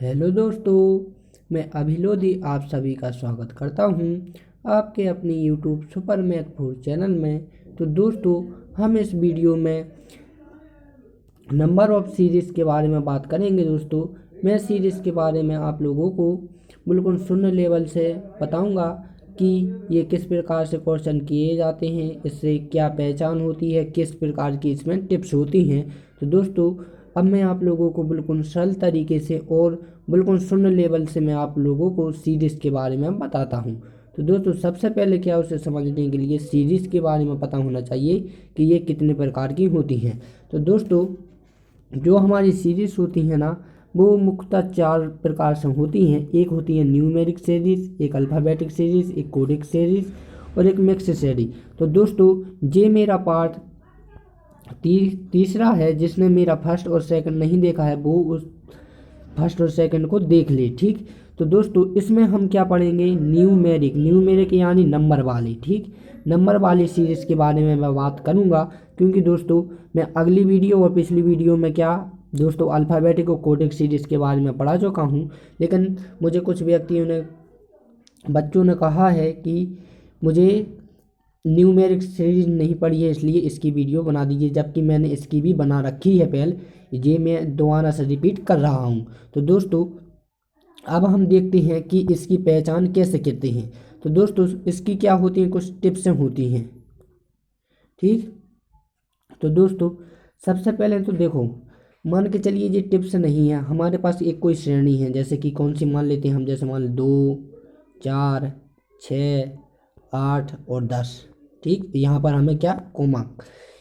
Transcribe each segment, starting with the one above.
Hello दोस्तों, मैं अभिलोधी आप सभी का स्वागत करता हूं आपके अपनी YouTube super math four channel में। तो दोस्तों, हम इस वीडियो में नंबर ऑफ सीरीज़ के बारे में बात करेंगे। दोस्तों, मैं सीरीज़ के बारे में आप लोगों को बिल्कुल शून्य लेवल से बताऊंगा कि ये किस प्रकार से क्वेश्चन किए जाते हैं, इससे क्या पहचान होती है, किस प्रकार की इसमें टिप्स होती हैं। तो दोस्तों, अब मैं आप लोगों को बिल्कुल सरल तरीके से और बिल्कुल शून्य लेवल से मैं आप लोगों को सीरीज़ के बारे में बताता हूँ। तो दोस्तों, सबसे पहले क्या उसे समझने के लिए सीरीज़ के बारे में पता होना चाहिए कि ये कितने प्रकार की होती हैं। तो दोस्तों, जो हमारी सीरीज़ होती है ना, वो मुख्यतः चार प्रकार से होती हैं। एक होती है न्यूमेरिक सीरीज़, एक अल्फ़ाबेटिक सीरीज़, एक कोडिक सीरीज़ और एक मिक्स सीरीज़। तो दोस्तों, ये मेरा पार्ट तीसरा है। जिसने मेरा फर्स्ट और सेकंड नहीं देखा है वो उस फर्स्ट और सेकंड को देख ले, ठीक। तो दोस्तों, इसमें हम क्या पढ़ेंगे, न्यूमेरिक यानी नंबर वाली, ठीक। नंबर वाली सीरीज़ के बारे में मैं बात करूंगा, क्योंकि दोस्तों मैं अगली वीडियो और पिछली वीडियो में क्या दोस्तों अल्फ़ाबेटिक और कोडिक सीरीज़ के बारे में पढ़ा चुका हूं। लेकिन मुझे कुछ बच्चों ने कहा है कि मुझे न्यूमेरिक सीरीज नहीं पढ़ी है, इसलिए इसकी वीडियो बना दीजिए, जबकि मैंने इसकी भी बना रखी है पहले। ये मैं दोबारा से रिपीट कर रहा हूँ। तो दोस्तों, अब हम देखते हैं कि इसकी पहचान कैसे करते हैं। तो दोस्तों, इसकी क्या होती हैं, कुछ टिप्स होती हैं, ठीक। तो दोस्तों, सबसे पहले तो देखो, मान के चलिए ये टिप्स नहीं है, हमारे पास एक कोई श्रेणी है, जैसे कि कौन सी मान लेते हैं हम, जैसे मान लो 2, 4, 6, 8 और 10, ठीक। यहाँ पर हमें क्या कोमा,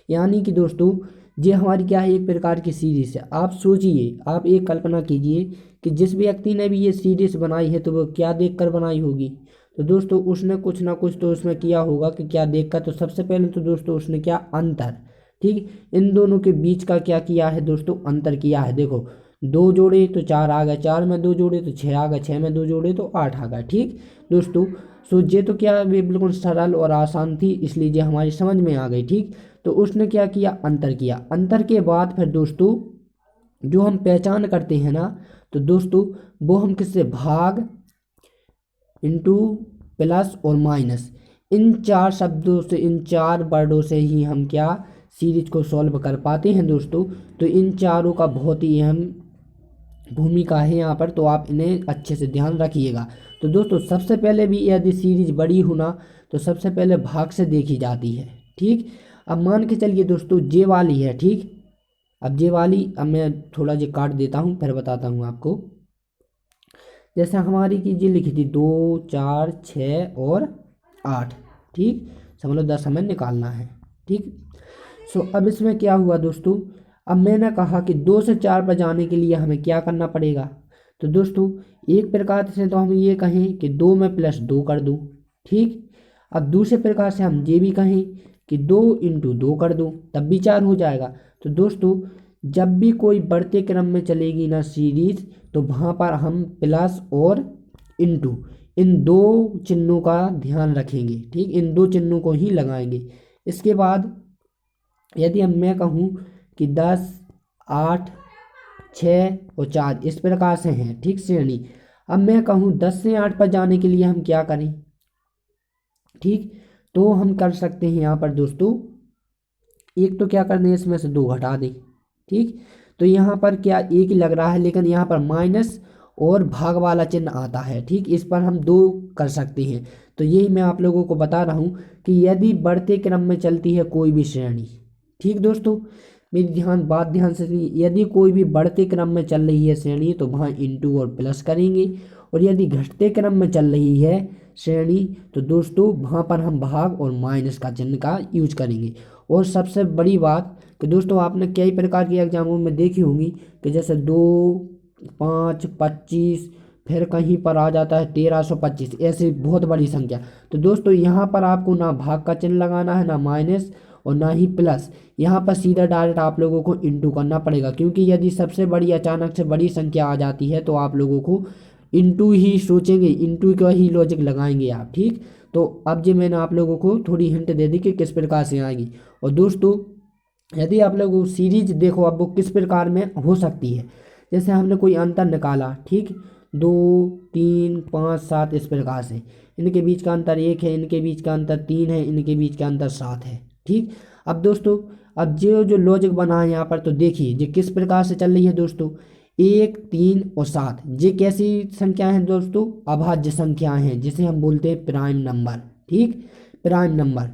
यानी कि दोस्तों ये हमारी क्या है, एक प्रकार की सीरीज है। आप सोचिए, आप एक कल्पना कीजिए कि जिस व्यक्ति ने भी ये सीरीज बनाई है तो वो क्या देखकर बनाई होगी। तो दोस्तों, उसने कुछ ना कुछ तो उसमें किया होगा कि क्या देखकर। तो सबसे पहले तो दोस्तों उसने क्या अंतर, ठीक, इन दोनों के बीच का क्या किया है दोस्तों, अंतर किया है। देखो, 2 जोड़े तो 4 आ गए, 4 में 2 जोड़े तो 6 आ गए, 6 में 2 जोड़े तो 8 आ गए, ठीक दोस्तों। सो ये तो क्या वे बिल्कुल सरल और आसान थी, इसलिए ये हमारी समझ में आ गई, ठीक। तो उसने क्या किया, अंतर किया। अंतर के बाद फिर दोस्तों जो हम पहचान करते हैं ना, तो दोस्तों वो हम किससे, भाग, इंटू, प्लस और माइनस, इन चार शब्दों से, इन चार वर्डों से ही हम क्या सीरीज को सॉल्व कर पाते हैं दोस्तों। तो इन चारों का बहुत ही अहम भूमिका है यहाँ पर, तो आप इन्हें अच्छे से ध्यान रखिएगा। तो दोस्तों, सबसे पहले भी यदि सीरीज बड़ी होना तो सबसे पहले भाग से देखी जाती है, ठीक। अब मान के चलिए दोस्तों जे वाली है, ठीक। अब जे वाली, अब मैं थोड़ा जे काट देता हूँ फिर बताता हूँ आपको। जैसे हमारी की जी लिखी थी 2, 4, 6 और 8, ठीक। समझ लो 10 हमें निकालना है, ठीक। सो अब इसमें क्या हुआ दोस्तों, अब मैंने कहा कि 2 से 4 पर जाने के लिए हमें क्या करना पड़ेगा। तो दोस्तों, एक प्रकार से तो हम ये कहें कि 2 में +2 कर दूँ, ठीक। अब दूसरे प्रकार से हम ये भी कहें कि 2 इंटू 2 कर दूँ, तब भी 4 हो जाएगा। तो दोस्तों, जब भी कोई बढ़ते क्रम में चलेगी ना सीरीज, तो वहाँ पर हम प्लस और इंटू, इन दो चिन्हों का ध्यान रखेंगे, ठीक। इन दो चिन्हों को ही लगाएंगे। इसके बाद यदि अब मैं कहूँ कि 10, 8, 6 और 4 इस प्रकार से हैं, ठीक श्रेणी। अब मैं कहूँ 10 से 8 पर जाने के लिए हम क्या करें, ठीक। तो हम कर सकते हैं यहाँ पर दोस्तों, एक तो क्या करना है, इसमें से 2 घटा दें, ठीक। तो यहाँ पर क्या एक ही लग रहा है, लेकिन यहाँ पर माइनस और भाग वाला चिन्ह आता है, ठीक। इस पर हम 2 कर सकते हैं। तो यही मैं आप लोगों को बता रहा हूँ कि यदि बढ़ते क्रम में चलती है कोई भी श्रेणी, ठीक दोस्तों, मेरी ध्यान से सुनिए, यदि कोई भी बढ़ते क्रम में चल रही है श्रेणी तो वहाँ इंटू और प्लस करेंगे, और यदि घटते क्रम में चल रही है श्रेणी तो दोस्तों वहाँ पर हम भाग और माइनस का चिन्ह का यूज करेंगे। और सबसे बड़ी बात कि दोस्तों, आपने कई प्रकार के एग्जामों में देखी होंगी कि जैसे 2, 5, 25, फिर कहीं पर आ जाता है 1325, ऐसी बहुत बड़ी संख्या। तो दोस्तों, यहाँ पर आपको ना भाग का चिन्ह लगाना है, ना माइनस और ना ही प्लस। यहाँ पर सीधा डायरेक्ट आप लोगों को इंटू करना पड़ेगा, क्योंकि यदि सबसे बड़ी अचानक से बड़ी संख्या आ जाती है तो आप लोगों को इंटू ही सोचेंगे, इंटू का ही लॉजिक लगाएंगे आप, ठीक। तो अब जो मैंने आप लोगों को थोड़ी हिंट दे दी कि किस प्रकार से आएगी। और दोस्तों, यदि आप लोग सीरीज देखो अब वो किस प्रकार में हो सकती है, जैसे हमने कोई अंतर निकाला, ठीक, 2 3 5 7 इस प्रकार से, इनके बीच का अंतर 1 है, इनके बीच का अंतर 3 है, इनके बीच का अंतर 7 है, ठीक। अब दोस्तों, अब जो लॉजिक बना है यहाँ पर, तो देखिए ये किस प्रकार से चल रही है दोस्तों, 1 3 और 7, ये कैसी संख्या है दोस्तों, अभाज्य संख्याएं हैं, जिसे हम बोलते हैं प्राइम नंबर, ठीक, प्राइम नंबर,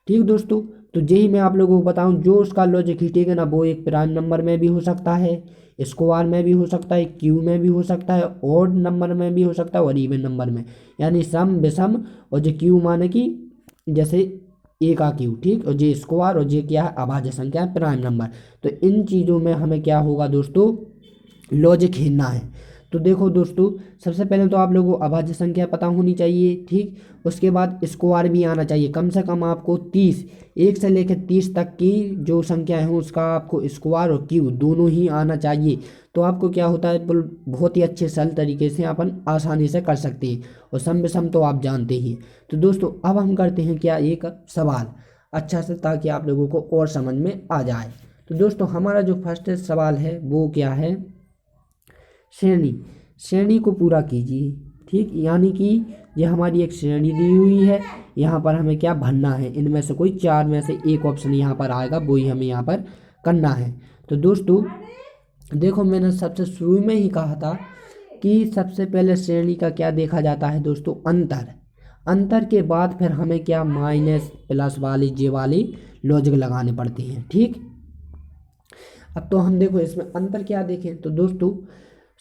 ठीक दोस्तों। तो यही मैं आप लोगों को बताऊं, जो उसका लॉजिक हिटेगा ना, वो एक प्राइम नंबर में भी हो सकता है, स्क्वायर में भी हो सकता है, क्यू में भी हो सकता है, ऑड नंबर में भी हो सकता है, और इवन नंबर में, यानी सम विषम, और जो क्यू माने कि जैसे ए का क्यू, ठीक, और जे स्क्वायर, और जे क्या है, अभाज्य संख्या है, प्राइम नंबर। तो इन चीज़ों में हमें क्या होगा दोस्तों, लॉजिक हिलना है। तो देखो दोस्तों, सबसे पहले तो आप लोगों को अभाज्य संख्या पता होनी चाहिए, ठीक, उसके बाद स्क्वायर भी आना चाहिए, कम से कम आपको 30, 1 से लेकर 30 तक की जो संख्या है उसका आपको स्क्वायर और क्यूब दोनों ही आना चाहिए। तो आपको क्या होता है, बहुत ही अच्छे सरल तरीके से अपन आसानी से कर सकते हैं, और सम विषम तो आप जानते ही हैं। तो दोस्तों, अब हम करते हैं क्या, एक सवाल अच्छा से, ताकि आप लोगों को और समझ में आ जाए। तो दोस्तों, हमारा जो फर्स्ट सवाल है वो क्या है, श्रेणी को पूरा कीजिए, ठीक, यानी कि ये हमारी एक श्रेणी दी हुई है, यहाँ पर हमें क्या भरना है, इनमें से कोई 4 में से एक ऑप्शन यहाँ पर आएगा, वही हमें यहाँ पर करना है। तो दोस्तों देखो, मैंने सबसे शुरू में ही कहा था कि सबसे पहले श्रेणी का क्या देखा जाता है दोस्तों, अंतर, अंतर के बाद फिर हमें क्या माइनस प्लस वाली जे वाली लॉजिक लगाने पड़ते हैं, ठीक। अब तो हम देखो इसमें अंतर क्या देखें, तो दोस्तों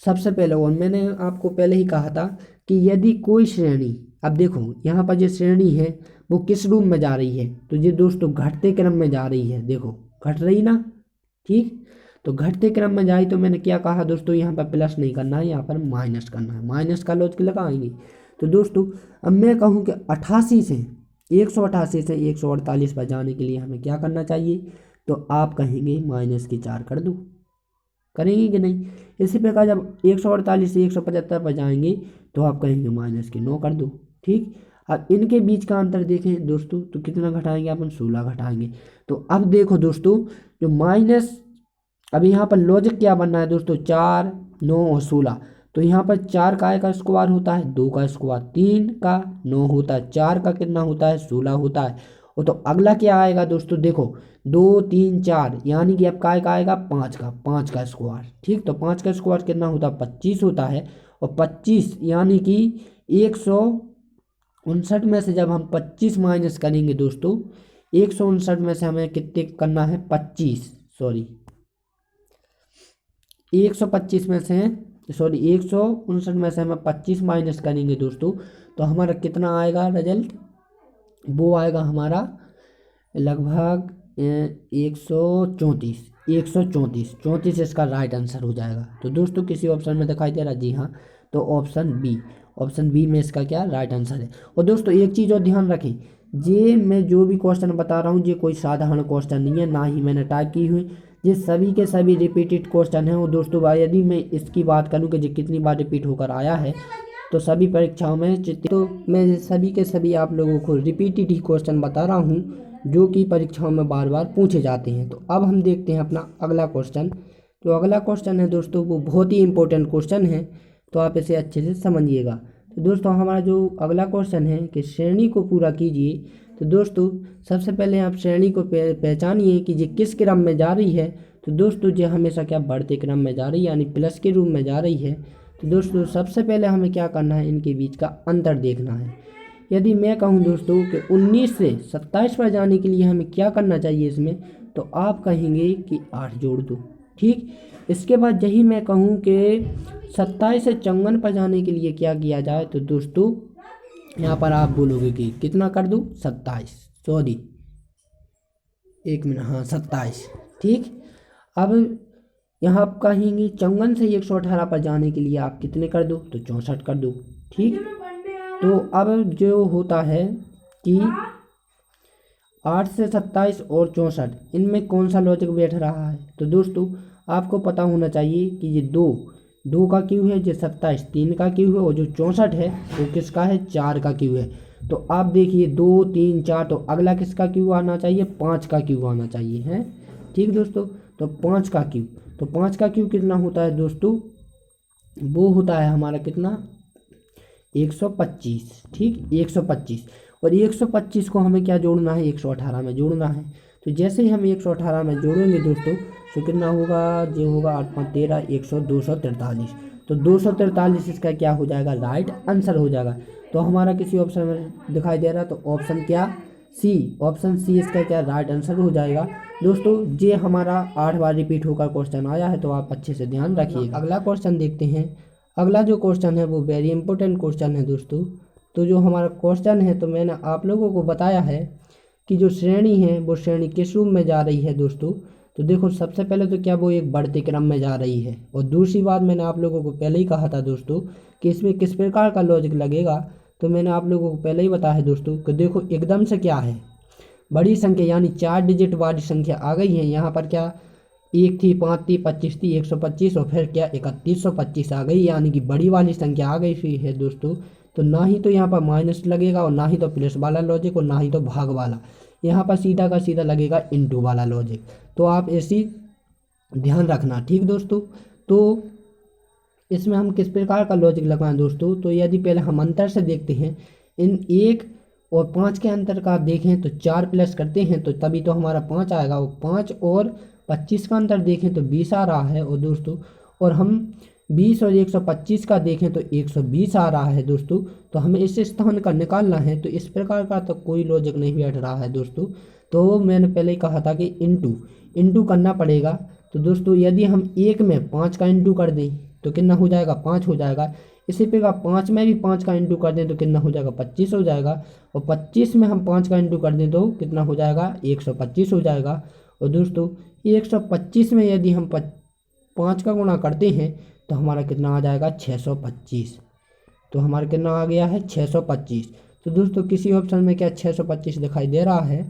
सबसे पहले, और मैंने आपको पहले ही कहा था कि यदि कोई श्रेणी, अब देखो यहाँ पर जो श्रेणी है वो किस रूप में जा रही है, तो ये दोस्तों घटते क्रम में जा रही है, देखो घट रही ना, ठीक। तो घटते क्रम में जाए, तो मैंने क्या कहा दोस्तों, यहाँ पर प्लस नहीं करना है, यहाँ पर माइनस करना है, माइनस का लॉजिक लगाएंगे। तो दोस्तों, अब मैं कहूँ कि 88 से 188 से 148 पर जाने के लिए हमें क्या करना चाहिए, तो आप कहेंगे माइनस की 4 कर दो, करेंगे कि नहीं। इसी प्रकार जब 148 से 175 पर जाएंगे, तो आप कहेंगे माइनस की 9 कर दो, ठीक। अब इनके बीच का अंतर देखें दोस्तों, तो कितना घटाएंगे अपन, 16 घटाएंगे। तो अब देखो दोस्तों, जो माइनस, अब यहाँ पर लॉजिक क्या बनना है दोस्तों, 4 9 और 16, तो यहाँ पर 4 का स्क्वायर होता है, 2 का स्क्वायर 3 का, 9 होता है, 4 का कितना होता है, 16 होता है। और तो अगला क्या आएगा दोस्तों, देखो 2 3 4, यानी कि अब काय का आएगा, 5 का स्क्वायर, ठीक। तो 5 का स्क्वायर कितना होता है, 25 होता है, और 25 यानी कि 159 में से जब हम 25 माइनस करेंगे दोस्तों, 159 में से हमें कितने करना है, 25, सॉरी 125 में से, सॉरी 159 में से हमें 25 माइनस करेंगे दोस्तों, तो हमारा कितना आएगा रिजल्ट, वो आएगा हमारा लगभग 134 इसका राइट आंसर हो जाएगा। तो दोस्तों किसी ऑप्शन में दिखाई दे रहा है, जी हाँ, तो ऑप्शन बी में इसका क्या राइट आंसर है। और दोस्तों एक चीज़ और ध्यान रखें, ये मैं जो भी क्वेश्चन बता रहा हूँ, ये कोई साधारण क्वेश्चन नहीं है, ना ही मैंने टाइप की हुई, ये सभी के सभी रिपीटेड क्वेश्चन हैं। और दोस्तों यदि मैं इसकी बात करूँ कि ये कितनी बार रिपीट होकर आया है, तो सभी परीक्षाओं में तो मैं सभी के सभी आप लोगों को रिपीटेड ही क्वेश्चन बता रहा हूँ, जो कि परीक्षाओं में बार बार पूछे जाते हैं। तो अब हम देखते हैं अपना अगला क्वेश्चन। तो अगला क्वेश्चन है दोस्तों, वो बहुत ही इंपॉर्टेंट क्वेश्चन है, तो आप इसे अच्छे से समझिएगा। तो दोस्तों हमारा जो अगला क्वेश्चन है कि श्रेणी को पूरा कीजिए। तो दोस्तों सबसे पहले आप श्रेणी को पहचानिए कि ये किस क्रम में जा रही है। तो दोस्तों ये हमेशा क्या बढ़ते क्रम में जा रही है, यानी प्लस के रूप में जा रही है। तो दोस्तों सबसे पहले हमें क्या करना है, इनके बीच का अंतर देखना है। यदि मैं कहूं दोस्तों कि 19 से 27 पर जाने के लिए हमें क्या करना चाहिए इसमें, तो आप कहेंगे कि 8 जोड़ दो, ठीक। इसके बाद यही मैं कहूं कि 27 से 54 पर जाने के लिए क्या किया जाए, तो दोस्तों यहाँ पर आप बोलोगे कि कितना कर दूँ, 27, सॉरी 1 मिनट, हाँ 27, ठीक। अब यहाँ आप कहेंगे 54 से 118 पर जाने के लिए आप कितने कर दो, तो 64 कर दो, ठीक। तो अब जो होता है कि 8 से 27 और 64, इनमें कौन सा लॉजिक बैठ रहा है। तो दोस्तों आपको पता होना चाहिए कि ये दो का क्यू है, जो 27 3 का क्यू है, और जो 64 है वो किसका है, 4 का क्यू है। तो आप देखिए 2 3 4, तो अगला किसका क्यू आना चाहिए, 5 का क्यू आना चाहिए है, ठीक दोस्तों। तो 5 का क्यू, तो 5 का क्यूब कितना होता है दोस्तों, वो होता है हमारा कितना 125, ठीक 125। और 125 को हमें क्या जोड़ना है 118 में जोड़ना है। तो जैसे ही हम 118 में जोड़ेंगे दोस्तों तो कितना होगा, जो होगा 8 5 13 100 243। तो 243 इसका क्या हो जाएगा, राइट आंसर हो जाएगा। तो हमारा किसी ऑप्शन में दिखाई दे रहा है तो ऑप्शन क्या सी, ऑप्शन सी इसका क्या राइट आंसर हो जाएगा। दोस्तों ये हमारा 8 बार रिपीट होकर क्वेश्चन आया है, तो आप अच्छे से ध्यान रखिएगा। अगला क्वेश्चन देखते हैं। अगला जो क्वेश्चन है वो वेरी इंपॉर्टेंट क्वेश्चन है दोस्तों। तो जो हमारा क्वेश्चन है, तो मैंने आप लोगों को बताया है कि जो श्रेणी है वो श्रेणी किस रूप में जा रही है दोस्तों। तो देखो सबसे पहले तो क्या वो एक बढ़ते क्रम में जा रही है, और दूसरी बात मैंने आप लोगों को पहले ही कहा था दोस्तों कि इसमें किस प्रकार का लॉजिक लगेगा। तो मैंने आप लोगों को पहले ही बताया है दोस्तों कि देखो एकदम से क्या है, बड़ी संख्या यानी 4 डिजिट वाली संख्या आ गई है। यहाँ पर क्या 1 थी, 5 थी, 25 थी, 125 और फिर क्या 3125 आ गई, यानी कि बड़ी वाली संख्या आ गई हुई है दोस्तों। तो ना ही तो यहाँ पर माइनस लगेगा और ना ही तो प्लस वाला लॉजिक और ना ही तो भाग वाला, यहाँ पर सीधा का सीधा लगेगा इनटू वाला लॉजिक। तो आप ऐसी ध्यान रखना, ठीक दोस्तों। तो इसमें हम किस प्रकार का लॉजिक लगाएं दोस्तों, तो यदि पहले हम अंतर से देखते हैं, इन 1 और 5 के अंतर का देखें तो 4 प्लस करते हैं तो तभी तो हमारा 5 आएगा, और 5 और 25 का अंतर देखें तो 20 आ रहा है और दोस्तों, और हम 20 और 125 का देखें तो 120 आ रहा है दोस्तों। तो हमें इस स्थान का निकालना है, तो इस प्रकार का तो कोई लॉजिक नहीं बैठ रहा है दोस्तों। तो मैंने पहले ही कहा था कि इंटू करना पड़ेगा। तो दोस्तों यदि हम 1 में 5 का इंटू कर दें तो कितना हो जाएगा, 5 हो जाएगा। इसी प्रकार 5 में भी 5 का इंटू कर दें तो कितना हो जाएगा, 25 हो जाएगा। और 25 में हम 5 का इंटू कर दें तो कितना हो जाएगा, 125 हो जाएगा। और दोस्तों 125 में यदि हम 5 का गुणा करते हैं तो हमारा कितना आ जाएगा, 625। तो हमारा कितना आ गया है, 625। तो दोस्तों किसी ऑप्शन में क्या 625 दिखाई दे रहा है,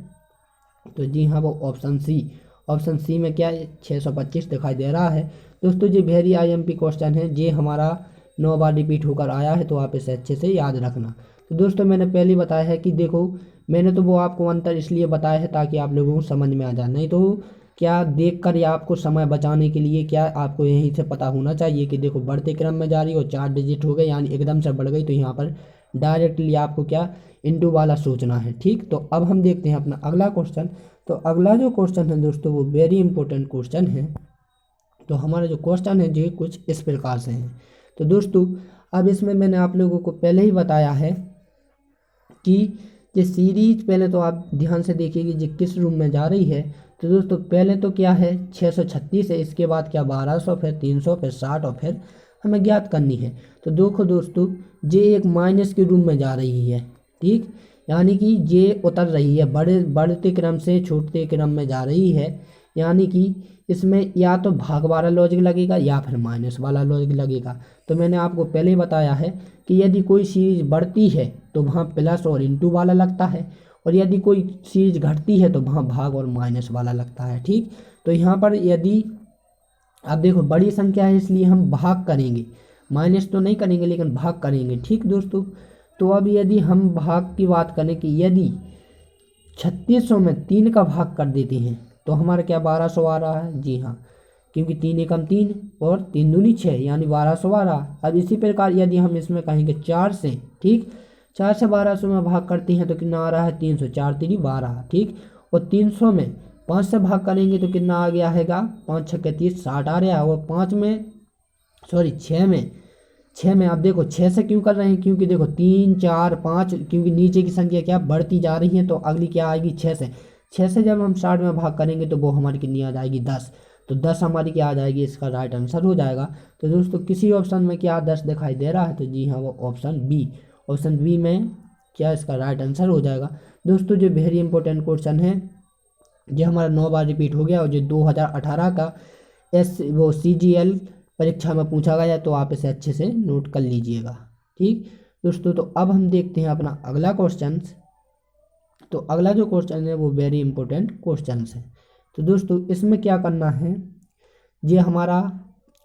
तो जी हाँ वो ऑप्शन सी में क्या 625 दिखाई दे रहा है दोस्तों। ये वेरी आईएमपी क्वेश्चन है, ये हमारा 9 बार रिपीट होकर आया है, तो आप इसे अच्छे से याद रखना। तो दोस्तों मैंने पहले ही बताया है कि देखो मैंने तो वो आपको अंतर इसलिए बताया है ताकि आप लोगों को समझ में आ जाए, नहीं तो क्या देख कर या आपको समय बचाने के लिए क्या आपको यहीं से पता होना चाहिए कि देखो बढ़ते क्रम में जा रही हो, 4 डिजिट हो गए यानी एकदम से बढ़ गई, तो यहाँ पर डायरेक्टली आपको क्या इनटू वाला सोचना है, ठीक। तो अब हम देखते हैं अपना अगला क्वेश्चन। तो अगला जो क्वेश्चन है दोस्तों वो वेरी इंपॉर्टेंट क्वेश्चन है। तो हमारा जो क्वेश्चन है जो कुछ इस प्रकार से है। तो दोस्तों अब इसमें मैंने आप लोगों को पहले ही बताया है कि ये सीरीज, पहले तो आप ध्यान से देखिए कि ये किस रूम में जा रही है। तो दोस्तों पहले तो क्या है 636 है, इसके बाद क्या 1200, फिर 300, फिर 60 और फिर हमें ज्ञात करनी है। तो देखो दोस्तों ये एक माइनस के रूम में जा रही है, ठीक, यानी कि ये उतर रही है, बढ़ते क्रम से छोटे क्रम में जा रही है, यानी कि इसमें या तो भाग वाला लॉजिक लगेगा या फिर माइनस वाला लॉजिक लगेगा। तो मैंने आपको पहले ही बताया है कि यदि कोई सीरीज बढ़ती है तो वहाँ प्लस और इंटू वाला लगता है, और यदि कोई सीरीज घटती है तो वहाँ भाग और माइनस वाला लगता है, ठीक। तो यहाँ पर यदि आप देखो बड़ी संख्या है इसलिए हम भाग करेंगे, माइनस तो नहीं करेंगे लेकिन भाग करेंगे, ठीक दोस्तों। तो अब यदि हम भाग की बात करें कि यदि 3600 में 3 का भाग कर देते हैं तो हमारा क्या 1200 आ रहा है, जी हाँ, क्योंकि 3 एकम 3 और 3 दूनी 6 यानी 1200 आ रहा। अब इसी प्रकार यदि हम इसमें कहेंगे 4 से, ठीक, 4 से 1200 में भाग करते हैं तो कितना आ रहा है 300, 4 3 12, ठीक। और 300 में 5 से भाग करेंगे तो कितना आ गया हैगा, 5 6 30 60 आ रहा है। और 5 में सॉरी 6 में आप देखो 6 से क्यों कर रहे हैं, क्योंकि देखो 3 4 5, क्योंकि नीचे की संख्या क्या बढ़ती जा रही है, तो अगली क्या आएगी 6 से जब हम 60 में भाग करेंगे तो वो हमारी कितनी आ जाएगी 10। तो 10 हमारी क्या आ जाएगी, इसका राइट आंसर हो जाएगा। तो दोस्तों किसी ऑप्शन में क्या 10 दिखाई दे रहा है, तो जी हाँ वो ऑप्शन बी में क्या इसका राइट आंसर हो जाएगा। दोस्तों जो वेरी इंपॉर्टेंट क्वेश्चन है, ये हमारा 9 बार रिपीट हो गया, और जो 2018 का CGL परीक्षा में पूछा गया है, तो आप इसे अच्छे से नोट कर लीजिएगा, ठीक दोस्तों। तो अब हम देखते हैं अपना अगला क्वेश्चन। तो अगला जो क्वेश्चन है वो वेरी इंपॉर्टेंट क्वेश्चन है। तो दोस्तों इसमें क्या करना है, ये हमारा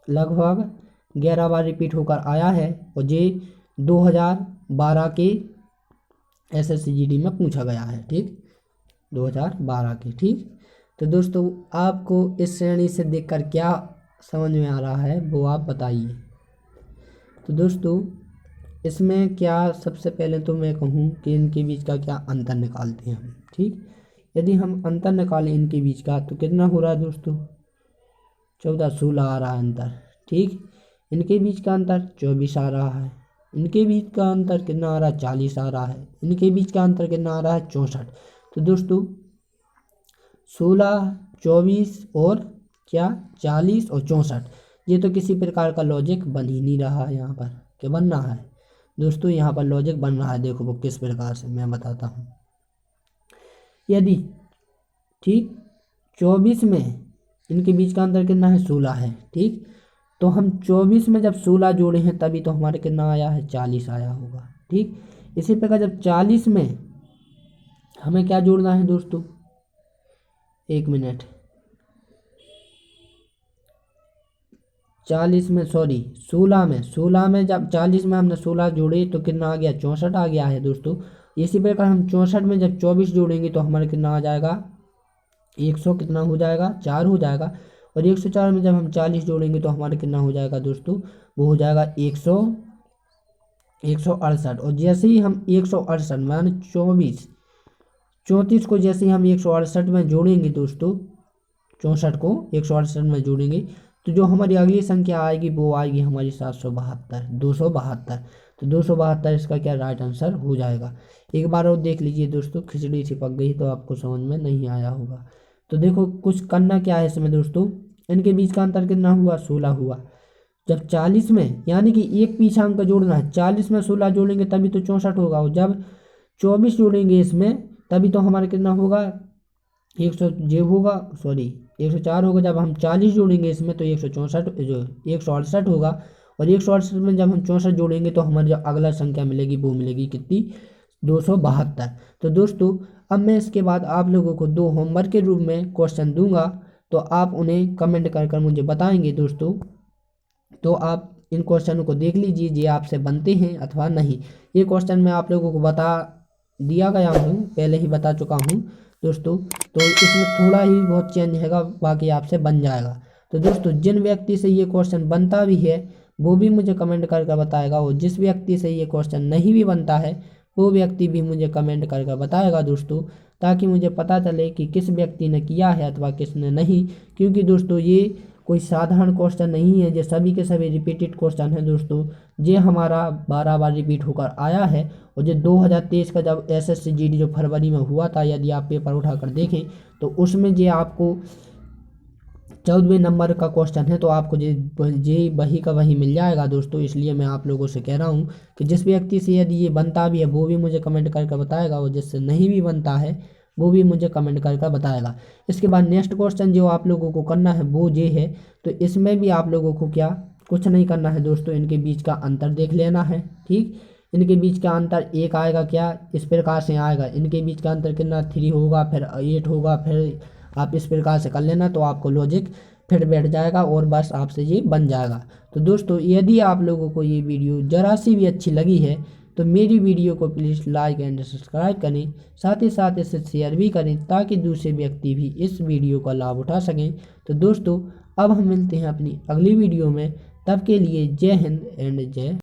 लगभग 11 बार रिपीट होकर आया है, और ये 2012 के SSCGD में पूछा गया है, ठीक, 2012 के, ठीक। तो दोस्तों आपको इस श्रेणी से देखकर क्या समझ में आ रहा है वो आप बताइए। तो दोस्तों इसमें क्या, सबसे पहले तो मैं कहूँ कि इनके बीच का क्या अंतर निकालते हैं हम, ठीक। यदि हम अंतर निकालें इनके बीच का तो कितना हो रहा है दोस्तों, 14 16 आ रहा है अंतर, ठीक। इनके बीच का अंतर 24 आ रहा है। इनके बीच का अंतर कितना आ रहा है, 40 आ रहा है। इनके बीच का अंतर कितना आ रहा है, 64। तो दोस्तों 16, 24 और क्या 40 और 64, ये तो किसी प्रकार का लॉजिक बन ही नहीं रहा है। यहाँ पर क्या बन रहा है दोस्तों, यहाँ पर लॉजिक बन रहा है। देखो वो किस प्रकार से मैं बताता हूँ। यदि ठीक 24 में इनके बीच का अंतर कितना है, 16 है, ठीक। तो हम 24 में जब 16 जोड़े हैं तभी तो हमारे कितना आया है, 40 आया होगा, ठीक। इसी प्रकार जब 40 में हमें क्या जोड़ना है दोस्तों, 1 मिनट, 40 में सॉरी 16 में जब 40 में हमने 16 जोड़े तो कितना आ गया, 64 आ गया है दोस्तों। इसी प्रकार हम 64 में जब 24 जोड़ेंगे तो हमारे कितना आ जाएगा, 100 कितना हो जाएगा, 4 हो जाएगा। और 104 में जब हम 40 जोड़ेंगे तो हमारे कितना हो जाएगा दोस्तों, वो हो जाएगा 168। और जैसे ही हम 168 मान 34 को जैसे ही हम 168 में जोड़ेंगे दोस्तों, 64 को 168 में जोड़ेंगे तो जो हमारी अगली संख्या आएगी वो आएगी हमारी 772, 272। तो 272 इसका क्या राइट आंसर हो जाएगा। एक बार और देख लीजिए दोस्तों, खिचड़ी चिपक गई तो आपको समझ में नहीं आया होगा। तो देखो कुछ करना क्या है इसमें दोस्तों, इनके बीच का अंतर कितना हुआ, 16 हुआ। जब 40 में यानी कि एक पीछा अंक जोड़ना है, 40 में 16 जोड़ेंगे तभी तो 64 होगा। और जब 24 जोड़ेंगे इसमें तभी तो हमारा कितना होगा, 100 जो होगा सॉरी 104 होगा। जब हम 40 जोड़ेंगे इसमें तो 164 जो 168 होगा। और 168 में जब हम 64 जोड़ेंगे तो हमारी जो अगला संख्या मिलेगी वो मिलेगी कितनी, 272। तो दोस्तों अब मैं इसके बाद आप लोगों को 2 होमवर्क के रूप में क्वेश्चन दूंगा, तो आप उन्हें कमेंट कर मुझे बताएंगे दोस्तों। तो आप इन क्वेश्चनों को देख लीजिए, ये आपसे बनते हैं अथवा नहीं। ये क्वेश्चन मैं आप लोगों को बता दिया गया हूँ, पहले ही बता चुका हूँ दोस्तों। तो इसमें थोड़ा ही बहुत चेंज हैगा, बाकी आपसे बन जाएगा। तो दोस्तों जिन व्यक्ति से ये क्वेश्चन बनता भी है वो भी मुझे कमेंट करके बताएगा, और जिस व्यक्ति से ये क्वेश्चन नहीं भी बनता है वो व्यक्ति भी मुझे कमेंट करके बताएगा दोस्तों, ताकि मुझे पता चले कि किस व्यक्ति ने किया है अथवा किसने नहीं। क्योंकि दोस्तों ये कोई साधारण क्वेश्चन नहीं है, जो सभी के सभी रिपीटेड क्वेश्चन है दोस्तों। ये हमारा 12 बार रिपीट होकर आया है। और जो 2023 का जब SSC GD जो फरवरी में हुआ था, यदि आप पेपर उठाकर देखें तो उसमें ये आपको 14वें नंबर का क्वेश्चन है, तो आपको जे वही का वही मिल जाएगा दोस्तों। इसलिए मैं आप लोगों से कह रहा हूँ कि जिस व्यक्ति से यदि ये बनता भी है वो भी मुझे कमेंट करके बताएगा, और जिससे नहीं भी बनता है वो भी मुझे कमेंट करके बताएगा। इसके बाद नेक्स्ट क्वेश्चन जो आप लोगों को करना है वो ये है। तो इसमें भी आप लोगों को क्या कुछ नहीं करना है दोस्तों, इनके बीच का अंतर देख लेना है, ठीक। इनके बीच का अंतर 1 आएगा, क्या इस प्रकार से आएगा। इनके बीच का अंतर कितना 3 होगा, फिर 8 होगा, फिर आप इस प्रकार से कर लेना तो आपको लॉजिक फिर बैठ जाएगा और बस आपसे ये बन जाएगा। तो दोस्तों यदि आप लोगों को ये वीडियो जरा सी भी अच्छी लगी है तो मेरी वीडियो को प्लीज़ लाइक एंड सब्सक्राइब करें, साथ ही साथ इसे शेयर भी करें ताकि दूसरे व्यक्ति भी इस वीडियो का लाभ उठा सकें। तो दोस्तों अब हम मिलते हैं अपनी अगली वीडियो में, तब के लिए जय हिंद एंड जय